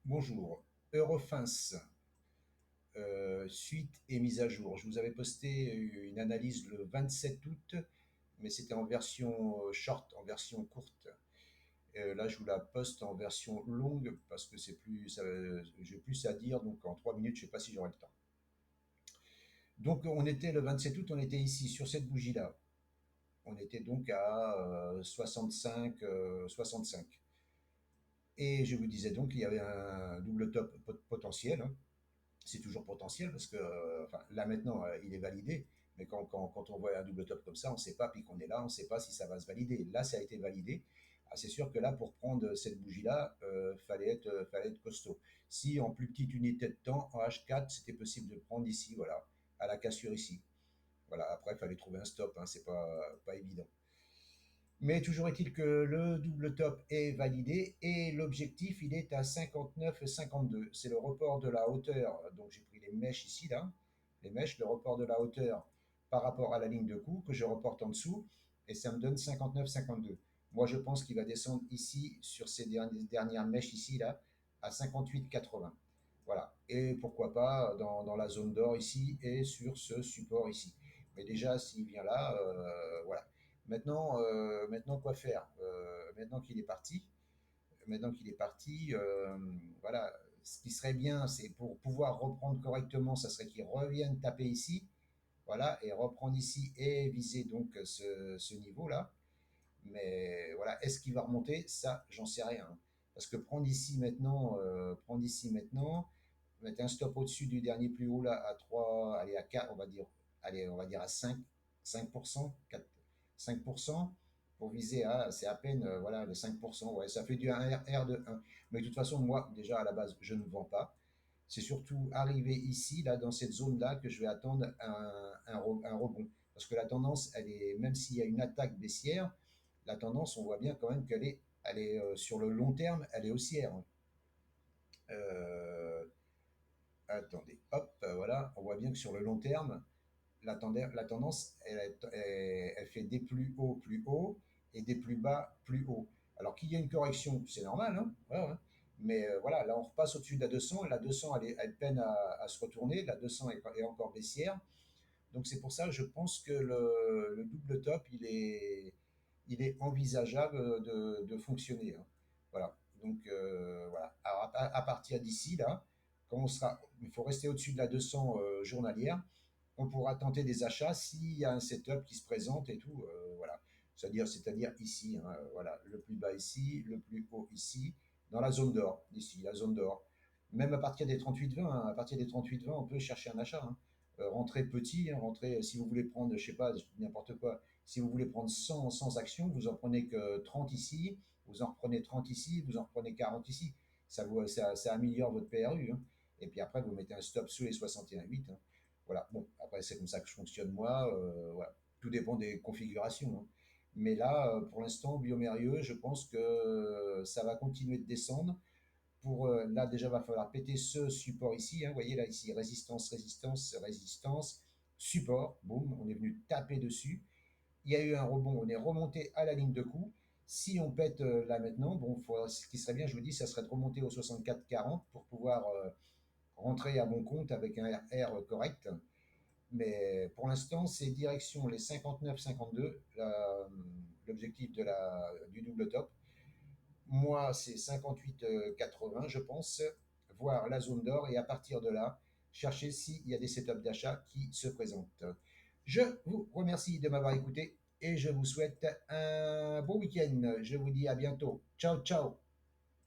Bonjour, Eurofins, suite et mise à jour. Je vous avais posté une analyse le 27 août, mais c'était en version short, en version courte. Là, je vous la poste en version longue parce que j'ai plus à dire, donc en 3 minutes, je ne sais pas si j'aurai le temps. Donc, on était le 27 août, on était ici, sur cette bougie-là. On était donc à 65, 65. Et je vous disais donc qu'il y avait un double top potentiel, hein. C'est toujours potentiel parce que enfin, là maintenant, il est validé. Mais quand on voit un double top comme ça, on ne sait pas, puis qu'on est là, on ne sait pas si ça va se valider. Là, ça a été validé. Ah, c'est sûr que là, pour prendre cette bougie-là, fallait être costaud. Si en plus petite unité de temps, en H4, c'était possible de prendre ici, voilà, à la cassure ici. Voilà, après, il fallait trouver un stop, hein, c'est pas évident. Mais toujours est-il que le double top est validé et l'objectif, il est à 59,52. C'est le report de la hauteur. Donc j'ai pris les mèches ici, là. Les mèches, le report de la hauteur par rapport à la ligne de coup que je reporte en dessous et ça me donne 59,52. Moi, je pense qu'il va descendre ici sur ces dernières mèches ici, là, à 58,80. Voilà. Et pourquoi pas dans la zone d'or ici et sur ce support ici. Mais déjà, s'il vient là, voilà. Maintenant, quoi faire? Maintenant qu'il est parti, voilà, ce qui serait bien, c'est pour pouvoir reprendre correctement, ça serait qu'il revienne taper ici, voilà, et reprendre ici et viser donc ce niveau-là. Mais voilà, est-ce qu'il va remonter? Ça, j'en sais rien. Parce que prendre ici maintenant, mettre un stop au-dessus du dernier plus haut là à 3, allez à 4, on va dire à 5%, 4, 5% pour viser à, c'est à peine, voilà, le 5%, ouais, ça fait du 1R de 1. Mais de toute façon, moi, déjà à la base, je ne vends pas. C'est surtout arrivé ici, là, dans cette zone-là, que je vais attendre un rebond. Parce que la tendance, elle est, même s'il y a une attaque baissière, la tendance, on voit bien quand même elle est sur le long terme, elle est haussière, hein. Euh, Attendez, hop, voilà, on voit bien que sur le long terme, la tendance, elle fait des plus hauts et des plus bas plus hauts. Alors qu'il y a une correction, c'est normal, hein, ouais, ouais. Mais voilà, là on repasse au-dessus de la 200, la 200 elle peine à se retourner, la 200 est encore baissière. Donc c'est pour ça que je pense que le double top, il est envisageable de fonctionner, hein. Voilà. Donc voilà. Alors à partir d'ici, là, quand on sera, il faut rester au-dessus de la 200 journalière, on pourra tenter des achats s'il y a un setup qui se présente et tout. Voilà. C'est-à-dire ici, hein, voilà, le plus bas ici, le plus haut ici, dans la zone d'or, ici, la zone d'or. Même à partir des 38,20, hein, à partir des 38,20, on peut chercher un achat, hein. Rentrez petit, hein, rentrez, si vous voulez prendre, je sais pas, n'importe quoi, si vous voulez prendre 100 actions, vous en prenez que 30 ici, vous en reprenez 30 ici, vous en reprenez 40 ici. Ça améliore votre PRU, hein. Et puis après, vous mettez un stop sous les 61,8, hein. Voilà. Bon, après, c'est comme ça que je fonctionne moi. Voilà. Tout dépend des configurations, hein. Mais là, pour l'instant, Biomérieux, je pense que ça va continuer de descendre. Là, déjà, va falloir péter ce support ici, hein. Vous voyez, là, ici, résistance, résistance, résistance, support. Boum, on est venu taper dessus. Il y a eu un rebond, on est remonté à la ligne de coup. Si on pète là maintenant, bon, ce qui serait bien, je vous dis, ça serait de remonter au 64,40 pour pouvoir rentrer à bon compte avec un RR correct. Mais pour l'instant, c'est direction les 59,52, l'objectif du double top. Moi, c'est 58,80, je pense, voir la zone d'or et à partir de là, chercher s'il y a des setups d'achat qui se présentent. Je vous remercie de m'avoir écouté et je vous souhaite un bon week-end. Je vous dis à bientôt. Ciao, ciao.